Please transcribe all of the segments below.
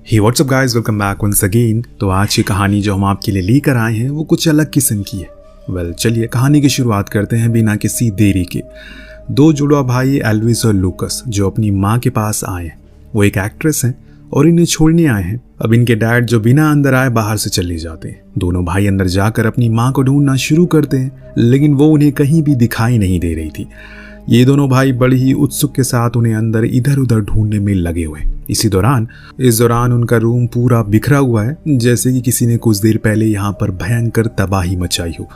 हे what's up guys, welcome back once again. तो आज की कहानी जो हम आपके लिए लेकर आए हैं वो कुछ अलग किस्म की है। चलिए कहानी की शुरुआत करते हैं बिना किसी देरी के। दो जुड़वा भाई एल्विस और लूकस जो अपनी माँ के पास आए हैं। वो एक एक्ट्रेस हैं और इन्हें छोड़ने आए हैं। अब इनके डैड जो बिना अंदर आए बाहर से चले जाते हैं। दोनों भाई अंदर जाकर अपनी माँ को ढूंढना शुरू करते हैं, लेकिन वो उन्हें कहीं भी दिखाई नहीं दे रही थी। ये दोनों भाई बड़ी ही उत्सुक के साथ उन्हें अंदर इधर उधर ढूंढने में लगे हुए। इस दौरान उनका रूम पूरा बिखरा हुआ है, जैसे कि किसी ने कुछ देर पहले यहाँ पर भयंकर तबाही मचाई हो।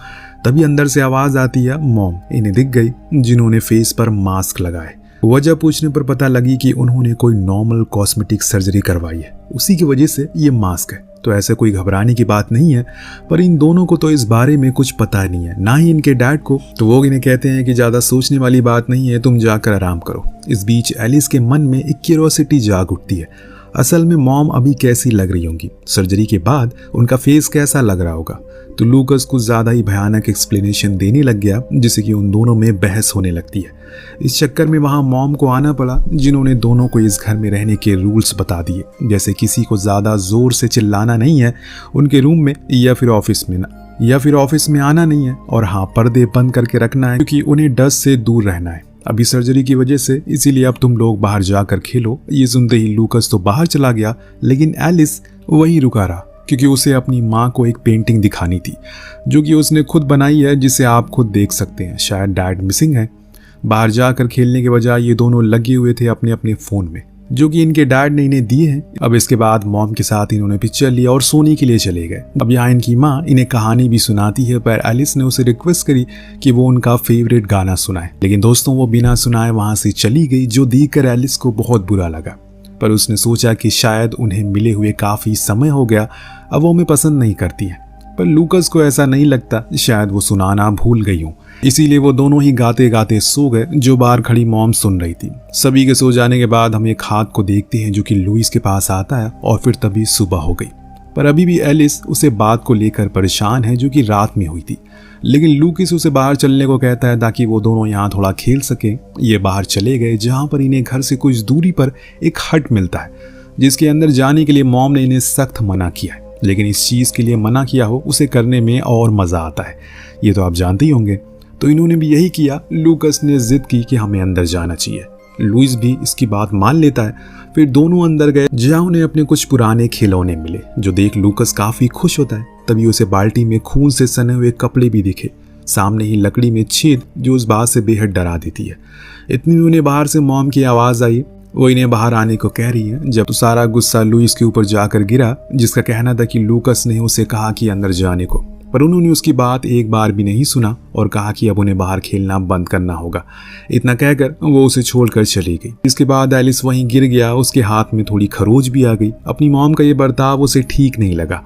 तभी अंदर से आवाज आती है, मॉम इन्हें दिख गई, जिन्होंने फेस पर मास्क लगाए। वजह पूछने पर पता लगी कि उन्होंने कोई नॉर्मल कॉस्मेटिक सर्जरी करवाई है, उसी की वजह से ये मास्क है। तो ऐसे कोई घबराने की बात नहीं है, पर इन दोनों को तो इस बारे में कुछ पता नहीं है, ना ही इनके डैड को। तो वो इन्हें कहते हैं कि ज़्यादा सोचने वाली बात नहीं है, तुम जाकर आराम करो। इस बीच एलिस के मन में एक क्यूरियोसिटी जाग उठती है। असल में मॉम अभी कैसी लग रही होंगी, सर्जरी के बाद उनका फेस कैसा लग रहा होगा। तो लूकस कुछ ज़्यादा ही भयानक एक्सप्लेनेशन देने लग गया, जिससे कि उन दोनों में बहस होने लगती है। इस चक्कर में वहाँ मॉम को आना पड़ा, जिन्होंने दोनों को इस घर में रहने के रूल्स बता दिए, जैसे किसी को ज़्यादा ज़ोर से चिल्लाना नहीं है उनके रूम में या फिर ऑफिस में आना नहीं है, और हाँ पर्दे बंद करके रखना है, क्योंकि उन्हें डस्ट से दूर रहना है अभी सर्जरी की वजह से, इसीलिए अब तुम लोग बाहर जाकर खेलो। ये सुनते ही लूकस तो बाहर चला गया, लेकिन एलिस वहीं रुका रहा, क्योंकि उसे अपनी माँ को एक पेंटिंग दिखानी थी, जो कि उसने खुद बनाई है, जिसे आप खुद देख सकते हैं। शायद डैड मिसिंग है। बाहर जाकर खेलने के बजाय ये दोनों लगे हुए थे अपने अपने फ़ोन में, जो कि इनके डैड ने इन्हें दिए हैं। अब इसके बाद मॉम के साथ इन्होंने पिक्चर लिया और सोने के लिए चले गए। अब यहाँ इनकी माँ इन्हें कहानी भी सुनाती है, पर एलिस ने उसे रिक्वेस्ट करी कि वो उनका फेवरेट गाना सुनाए, लेकिन दोस्तों वो बिना सुनाए वहाँ से चली गई, जो देखकर एलिस को बहुत बुरा लगा। पर उसने सोचा कि शायद उन्हें मिले हुए काफ़ी समय हो गया, अब वो हमें पसंद नहीं करती है। पर लूकस को ऐसा नहीं लगता, शायद वो सुनाना भूल गई हूँ, इसीलिए वो दोनों ही गाते गाते सो गए, जो बाहर खड़ी मॉम सुन रही थी। सभी के सो जाने के बाद हम एक हाथ को देखते हैं जो कि लुइस के पास आता है, और फिर तभी सुबह हो गई। पर अभी भी एलिस उसे बात को लेकर परेशान है, जो कि रात में हुई थी। लेकिन लूकिस उसे बाहर चलने को कहता है ताकि वो दोनों यहाँ थोड़ा खेल सके। ये बाहर चले गए, जहाँ पर इन्हें घर से कुछ दूरी पर एक हट मिलता है, जिसके अंदर जाने के लिए मॉम ने इन्हें सख्त मना किया है। लेकिन इस चीज़ के लिए मना किया हो, उसे करने में और मज़ा आता है, ये तो आप जानते ही होंगे। तो इन्होंने भी यही किया। लूकस ने जिद की कि हमें अंदर जाना चाहिए। लुइस भी इसकी बात मान लेता है। फिर दोनों अंदर गए, जहाँ उन्हें अपने कुछ पुराने खिलौने मिले, जो देख लूकस काफ़ी खुश होता है। तभी उसे बाल्टी में खून से सने हुए कपड़े भी दिखे, सामने ही लकड़ी में छेद, जो उस बात से बेहद डरा देती है। इतनी में उन्हें बाहर से मॉम की आवाज़ आई, वो इन्हें बाहर आने को कह रही है। जब तो सारा गुस्सा लुइस के ऊपर जाकर गिरा, जिसका कहना था कि लूकस ने उसे कहा कि अंदर जाने को, पर उन्होंने उसकी बात एक बार भी नहीं सुना और कहा कि अब उन्हें बाहर खेलना बंद करना होगा। इतना कहकर वो उसे छोड़कर चली गई। इसके बाद एलिस वहीं गिर गया, उसके हाथ में थोड़ी खरोच भी आ गई। अपनी मॉम का ये बर्ताव उसे ठीक नहीं लगा,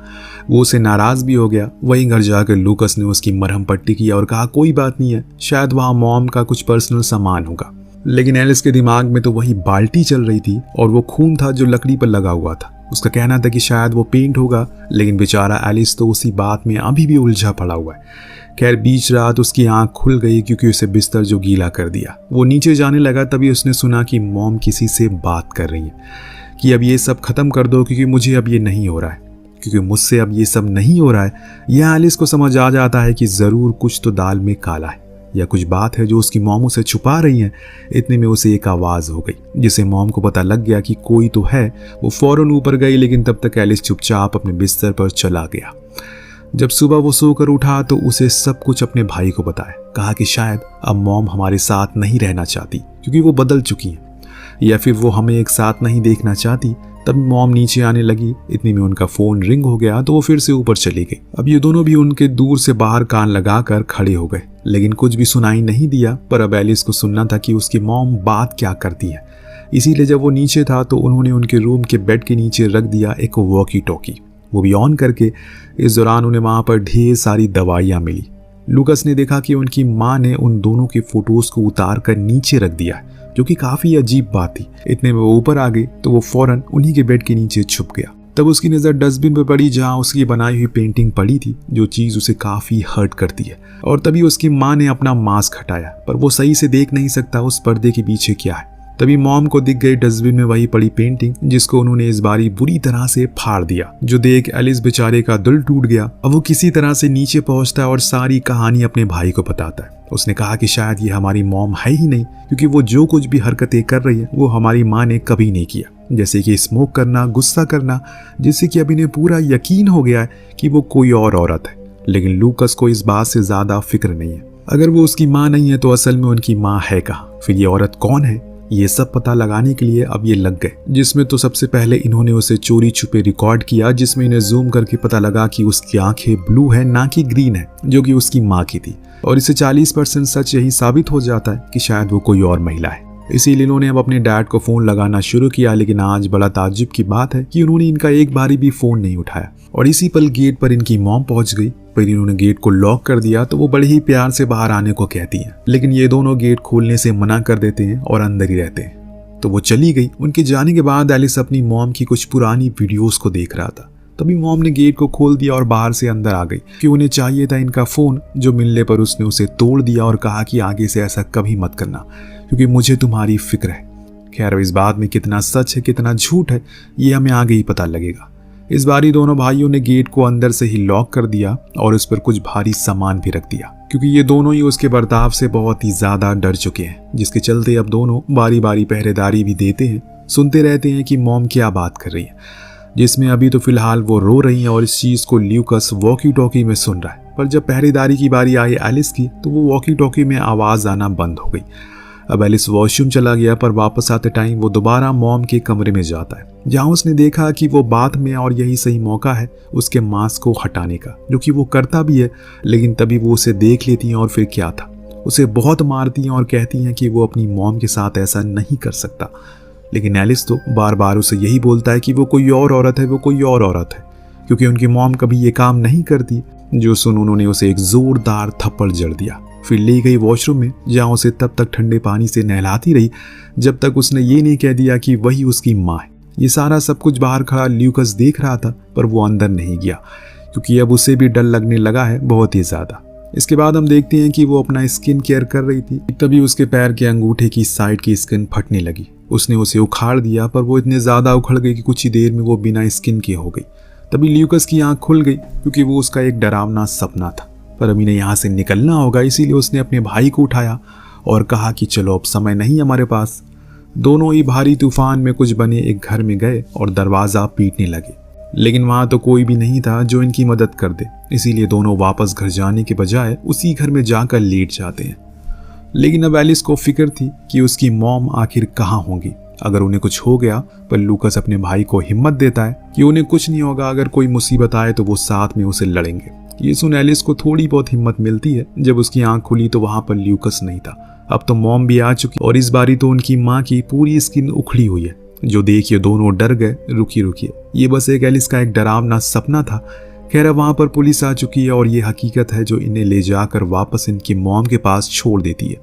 वो उसे नाराज भी हो गया। वहीं घर जाकर लूकस ने उसकी मरहम पट्टी की और कहा कोई बात नहीं है, शायद वहाँ मॉम का कुछ पर्सनल सामान होगा। लेकिन एलिस के दिमाग में तो वही बाल्टी चल रही थी और वो खून था जो लकड़ी पर लगा हुआ था। उसका कहना था कि शायद वो पेंट होगा, लेकिन बेचारा एलिस तो उसी बात में अभी भी उलझा पड़ा हुआ है। खैर बीच रात उसकी आंख खुल गई, क्योंकि उसे बिस्तर जो गीला कर दिया। वो नीचे जाने लगा, तभी उसने सुना कि मॉम किसी से बात कर रही है कि अब ये सब खत्म कर दो, क्योंकि मुझे अब ये नहीं हो रहा है, क्योंकि मुझसे अब ये सब नहीं हो रहा है। यह एलिस को समझ आ जाता है कि ज़रूर कुछ तो दाल में काला है, या कुछ बात है जो उसकी मॉम उसे छुपा रही है। इतने में उसे एक आवाज़ हो गई, जिसे मॉम को पता लग गया कि कोई तो है। वो फौरन ऊपर गई, लेकिन तब तक एलिस चुपचाप अपने बिस्तर पर चला गया। जब सुबह वो सोकर उठा तो उसे सब कुछ अपने भाई को बताया। कहा कि शायद अब मॉम हमारे साथ नहीं रहना चाहती, क्योंकि वो बदल चुकी है, या फिर वो हमें एक साथ नहीं देखना चाहती। तब मॉम नीचे आने लगी। इतनी में उनका फ़ोन रिंग हो गया, तो वो फिर से ऊपर चली गई। अब ये दोनों भी उनके दूर से बाहर कान लगाकर खड़े हो गए, लेकिन कुछ भी सुनाई नहीं दिया। पर अब एलिस को सुनना था कि उसकी मॉम बात क्या करती है। इसीलिए जब वो नीचे था तो उन्होंने उनके रूम के बेड के नीचे रख दिया एक वॉकी टॉकी, वो भी ऑन करके। इस दौरान उन्हें वहाँ पर ढेर सारी दवाइयाँ मिली। लूकस ने देखा कि उनकी माँ ने उन दोनों के फोटोज़ को उतार कर नीचे रख दिया, जो कि काफ़ी अजीब बात थी। इतने में वो ऊपर आ गई, तो वो फौरन उन्हीं के बेड के नीचे छुप गया। तब उसकी नज़र डस्टबिन पर पड़ी, जहाँ उसकी बनाई हुई पेंटिंग पड़ी थी, जो चीज़ उसे काफ़ी हर्ट करती है। और तभी उसकी माँ ने अपना मास्क हटाया, पर वो सही से देख नहीं सकता उस पर्दे के पीछे क्या है। तभी मॉम को दिख गई डस्टबिन में वही पड़ी पेंटिंग, जिसको उन्होंने इस बारी बुरी तरह से फाड़ दिया, जो देख एलिस बेचारे का दिल टूट गया। अब वो किसी तरह से नीचे पहुंचता है और सारी कहानी अपने भाई को बताता है। उसने कहा कि शायद ये हमारी मॉम है ही नहीं, क्योंकि वो जो कुछ भी हरकतें कर रही है वो हमारी माँ ने कभी नहीं किया, जैसे कि स्मोक करना, गुस्सा करना, जिससे कि अब इन्हें पूरा यकीन हो गया है कि वो कोई और औरत है। लेकिन लूकस को इस बात से ज्यादा फिक्र नहीं है। अगर वो उसकी माँ नहीं है तो असल में उनकी माँ है कहाँ, फिर ये औरत कौन है, ये सब पता लगाने के लिए अब ये लग गए। जिसमें तो सबसे पहले इन्होंने उसे चोरी छुपे रिकॉर्ड किया, जिसमें इन्हें जूम करके पता लगा कि उसकी आंखें ब्लू है ना कि ग्रीन है, जो कि उसकी माँ की थी। और इसे 40% सच यही साबित हो जाता है कि शायद वो कोई और महिला है। इसीलिए इन्होंने अब अपने डैड को फोन लगाना शुरू किया, लेकिन आज बड़ा ताज्जुब की बात है कि उन्होंने इनका एक बारी भी फोन नहीं उठाया। और इसी पल गेट पर इनकी मॉम पहुंच गई, पर इन्होंने गेट को लॉक कर दिया तो वो बड़े ही प्यार से बाहर आने को कहती हैं, लेकिन ये दोनों गेट खोलने से मना कर देते हैं और अंदर ही रहते हैं। तो वो चली गई। उनके जाने के बाद एलिस अपनी मॉम की कुछ पुरानी वीडियोस को देख रहा था। तभी मॉम ने गेट को खोल दिया और बाहर से अंदर आ गई कि उन्हें चाहिए था इनका फोन, जो मिलने पर उसने उसे तोड़ दिया और कहा कि आगे से ऐसा कभी मत करना, क्योंकि मुझे तुम्हारी फिक्र है। खैर, इस बात में कितना सच है कितना झूठ है ये हमें आगे ही पता लगेगा। इस बारी दोनों भाइयों ने गेट को अंदर से ही लॉक कर दिया और उस पर कुछ भारी सामान भी रख दिया, क्योंकि ये दोनों ही उसके बर्ताव से बहुत ही ज्यादा डर चुके हैं, जिसके चलते अब दोनों बारी बारी पहरेदारी भी देते हैं, सुनते रहते हैं कि मॉम क्या बात कर रही है, जिसमें अभी तो फिलहाल वो रो रही हैं और इस चीज को ल्यूकस वॉकी टॉकी में सुन रहा है। पर जब पहरेदारी की बारी आई एलिस की, तो वो वॉकी टॉकी में आवाज आना बंद हो गई। अब एलिस वॉशरूम चला गया, पर वापस आते टाइम वो दोबारा मॉम के कमरे में जाता है, जहां उसने देखा कि वो बात में और यही सही मौका है उसके मास्क को हटाने का, जो कि वो करता भी है। लेकिन तभी वो उसे देख लेती हैं और फिर क्या था, उसे बहुत मारती हैं और कहती हैं कि वो अपनी मॉम के साथ ऐसा नहीं कर सकता। लेकिन एलिस तो बार बार उसे यही बोलता है कि वो कोई और औरत है, वो कोई और औरत है, क्योंकि उनकी मॉम कभी ये काम नहीं करती। जो सुन उन्होंने उसे एक जोरदार थप्पड़ जड़ दिया। फिर ले गई वॉशरूम में, जहां उसे तब तक ठंडे पानी से नहलाती रही जब तक उसने ये नहीं कह दिया कि वही उसकी माँ है। ये सारा सब कुछ बाहर खड़ा ल्यूकस देख रहा था, पर वो अंदर नहीं गया, क्योंकि अब उसे भी डर लगने लगा है बहुत ही ज्यादा। इसके बाद हम देखते हैं कि वो अपना स्किन केयर कर रही थी, तभी उसके पैर के अंगूठे की साइड की स्किन फटने लगी। उसने उसे उखाड़ दिया, पर वो इतने ज्यादा उखड़ गई कि कुछ ही देर में वो बिना स्किन के हो गई। तभी ल्यूकस की आंख खुल गई, क्योंकि वो उसका एक डरावना सपना था। पर अभी ने यहाँ से निकलना होगा, इसीलिए उसने अपने भाई को उठाया और कहा कि चलो अब समय नहीं हमारे पास। दोनों ही भारी तूफान में कुछ बने एक घर में गए और दरवाजा पीटने लगे, लेकिन वहां तो कोई भी नहीं था जो इनकी मदद कर दे। इसीलिए दोनों वापस घर जाने के बजाय उसी घर में जाकर लेट जाते हैं। लेकिन अब एलिस को फिक्र थी कि उसकी मॉम आखिर कहाँ होंगी अगर उन्हें कुछ हो गया। पर लूकस अपने भाई को हिम्मत देता है कि उन्हें कुछ नहीं होगा, अगर कोई मुसीबत आए तो वो साथ में उसे लड़ेंगे। ये सुन एलिस को थोड़ी बहुत हिम्मत मिलती है। जब उसकी आंख खुली तो वहां पर ल्यूकस नहीं था। अब तो मॉम भी आ चुकी और इस बारी तो उनकी माँ की पूरी स्किन उखड़ी हुई है, जो देखिए दोनों डर गए। रुकिए, ये बस एक एलिस का एक डरावना सपना था। खैर, वहां पर पुलिस आ चुकी है और ये हकीकत है जो इन्हें ले जाकर वापस इनकी मॉम के पास छोड़ देती है,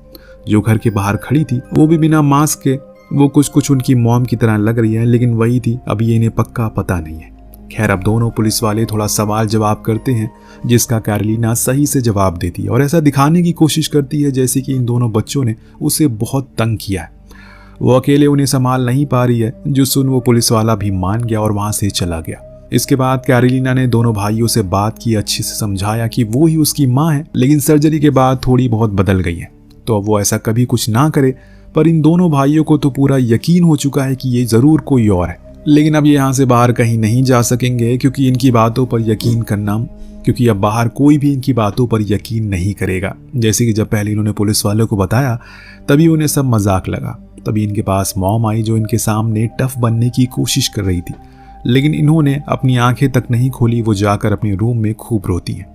जो घर के बाहर खड़ी थी, वो भी बिना मास्क के। वो कुछ उनकी मॉम की तरह लग रही है, लेकिन वही थी, अब ये इन्हें पक्का पता नहीं है। खैर, अब दोनों पुलिस वाले थोड़ा सवाल जवाब करते हैं, जिसका कैरोलिना सही से जवाब देती है और ऐसा दिखाने की कोशिश करती है जैसे कि इन दोनों बच्चों ने उसे बहुत तंग किया है। वो अकेले उन्हें संभाल नहीं पा रही है। जो सुन वो पुलिस वाला भी मान गया और वहां से चला गया। इसके बाद कैरोलिना ने दोनों भाइयों से बात की, अच्छे से समझाया कि वो ही उसकी माँ है, लेकिन सर्जरी के बाद थोड़ी बहुत बदल गई है, तो अब वो ऐसा कभी कुछ ना करे। पर इन दोनों भाइयों को तो पूरा यकीन हो चुका है कि ये जरूर कोई और है। लेकिन अब ये यहाँ से बाहर कहीं नहीं जा सकेंगे, क्योंकि इनकी बातों पर यकीन करना, क्योंकि अब बाहर कोई भी इनकी बातों पर यकीन नहीं करेगा। जैसे कि जब पहले इन्होंने पुलिस वालों को बताया तभी उन्हें सब मजाक लगा। तभी इनके पास मॉम आई, जो इनके सामने टफ बनने की कोशिश कर रही थी, लेकिन इन्होंने अपनी आंखें तक नहीं खोली। वो जाकर अपने रूम में खूब रोती हैं।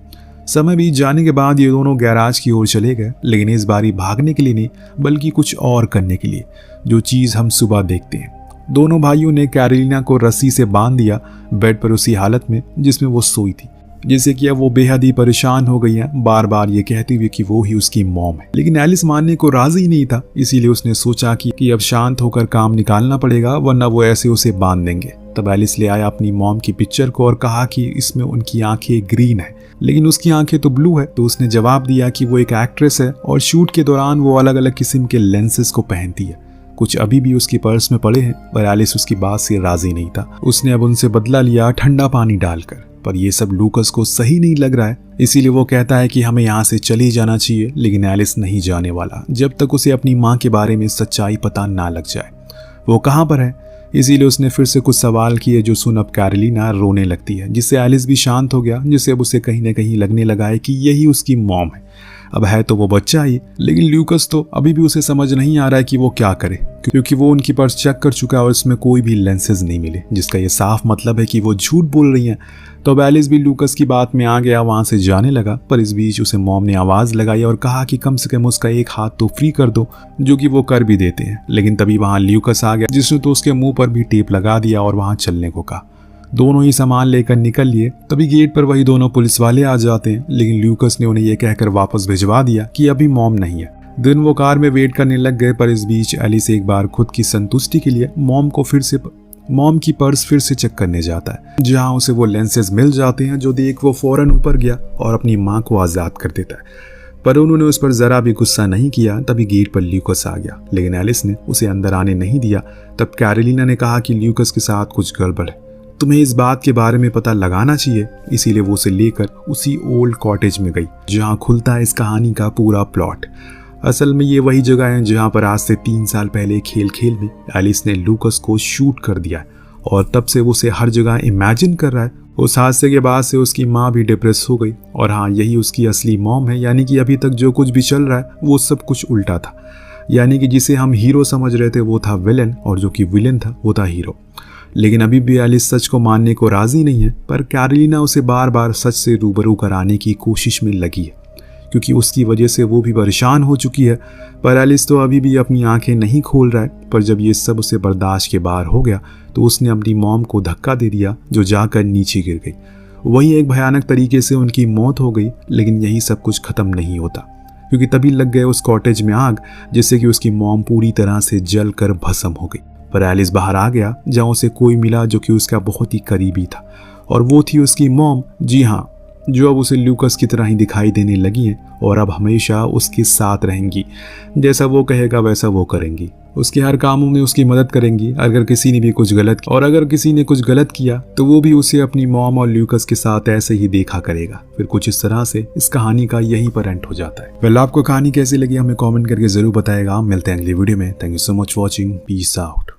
समय बीत जाने के बाद ये दोनों गैराज की ओर चले गए, लेकिन इस बारी भागने के लिए नहीं, बल्कि कुछ और करने के लिए, जो चीज़ हम सुबह देखते हैं। दोनों भाइयों ने कैरोलिना को रस्सी से बांध दिया बेड पर, उसी हालत में जिसमें वो सोई थी, जिससे कि अब वो बेहद ही परेशान हो गई है, बार बार ये कहती हुई कि वो ही उसकी मॉम है। लेकिन एलिस मानने को राजी नहीं था, इसीलिए उसने सोचा कि अब शांत होकर काम निकालना पड़ेगा, वरना वो ऐसे उसे बांध देंगे। तब एलिस ले आया अपनी मॉम की पिक्चर को और कहा कि इसमें उनकी आंखें ग्रीन है, लेकिन उसकी आंखें तो ब्लू है। तो उसने जवाब दिया कि वो एक एक्ट्रेस है और शूट के दौरान वो अलग अलग किस्म के लेंसेज को पहनती है, कुछ अभी भी उसकी पर्स में पड़े हैं, पर एलिस उसकी बात से राजी नहीं था। उसने अब उनसे बदला लिया ठंडा पानी डालकर, पर यह सब लूकस को सही नहीं लग रहा है। इसीलिए वो कहता है कि हमें यहाँ से चले जाना चाहिए, लेकिन एलिस नहीं जाने वाला जब तक उसे अपनी माँ के बारे में सच्चाई पता ना लग जाए, वो कहाँ पर है। इसीलिए उसने फिर से कुछ सवाल किए, जो सुन अब कैरोलिना रोने लगती है, जिससे एलिस भी शांत हो गया, जिससे अब उसे कहीं ना कहीं लगने लगा है कि यही उसकी मॉम है। अब है तो वो बच्चा ही, लेकिन ल्यूकस तो अभी भी उसे समझ नहीं आ रहा है कि वो क्या करे, क्योंकि वो उनकी पर्स चेक कर चुका है और उसमें कोई भी लेंसेज नहीं मिले, जिसका ये साफ मतलब है कि वो झूठ बोल रही हैं। तो अब एलिस भी लूकस की बात में आ गया, वहां से जाने लगा। पर इस बीच उसे मॉम ने आवाज लगाई और कहा कि कम से कम उसका एक हाथ तो फ्री कर दो, जो कि वो कर भी देते हैं। लेकिन तभी वहां ल्यूकस आ गया, जिसने तो उसके मुंह पर भी टेप लगा दिया और वहां चलने को कहा। दोनों ही सामान लेकर निकल लिए। तभी गेट पर वही दोनों पुलिस वाले आ जाते हैं, लेकिन ल्यूकस ने उन्हें यह कहकर वापस भिजवा दिया कि अभी मॉम नहीं है। दिन वो कार में वेट करने लग गए। पर इस बीच एलिस एक बार खुद की संतुष्टि के लिए मॉम की पर्स फिर से चेक करने जाता है, जहां उसे वो लेंसेज मिल जाते हैं, जो देख वो फौरन ऊपर गया और अपनी माँ को आजाद कर देता है। पर उन्होंने उस पर जरा भी गुस्सा नहीं किया। तभी गेट पर ल्यूकस आ गया, लेकिन एलिस ने उसे अंदर आने नहीं दिया। तब कैरोलिना ने कहा कि ल्यूकस के साथ कुछ गड़बड़ है, तुम्हें इस बात के बारे में पता लगाना चाहिए। इसीलिए वो उसे लेकर उसी ओल्ड कॉटेज में गई, जहां खुलता है इस कहानी का पूरा प्लॉट। असल में ये वही जगह है जहां पर आज से 3 साल पहले खेल में एलिस ने लूकस को शूट कर दिया, और तब से वो उसे हर जगह इमेजिन कर रहा है। उस हादसे के बाद से उसकी माँ भी डिप्रेस हो गई, और हाँ, यही उसकी असली मॉम है। यानी कि अभी तक जो कुछ भी चल रहा है वो सब कुछ उल्टा था। यानी कि जिसे हम हीरो समझ रहे थे वो था विलन, और जो कि विलन था वो था हीरो। लेकिन अभी भी एलिस सच को मानने को राजी नहीं है। पर कैरोलिना उसे बार बार सच से रूबरू कराने की कोशिश में लगी है, क्योंकि उसकी वजह से वो भी परेशान हो चुकी है। पर एलिस तो अभी भी अपनी आंखें नहीं खोल रहा है। पर जब ये सब उसे बर्दाश्त के बाहर हो गया, तो उसने अपनी मॉम को धक्का दे दिया, जो जाकर नीचे गिर गई। वहीं एक भयानक तरीके से उनकी मौत हो गई। लेकिन यही सब कुछ खत्म नहीं होता, क्योंकि तभी लग गए उस कॉटेज में आग, जिससे कि उसकी मॉम पूरी तरह से जल कर भस्म हो गई। पर एलिस बाहर आ गया, जहां उसे कोई मिला जो कि उसका बहुत ही करीबी था, और वो थी उसकी मॉम। जी हाँ, जो अब उसे ल्यूकस की तरह ही दिखाई देने लगी हैं, और अब हमेशा उसके साथ रहेंगी। जैसा वो कहेगा वैसा वो करेंगी, उसके हर कामों में उसकी मदद करेंगी। अगर किसी ने कुछ गलत किया तो वो भी उसे अपनी मॉम और ल्यूकस के साथ ऐसे ही देखा करेगा। फिर कुछ इस तरह से इस कहानी का यहीं पर एंड हो जाता है। वेल, आपको कहानी कैसी लगी हमें कमेंट करके जरूर बताएगा। मिलते हैं अगली वीडियो में। Thank you so much watching. Peace out.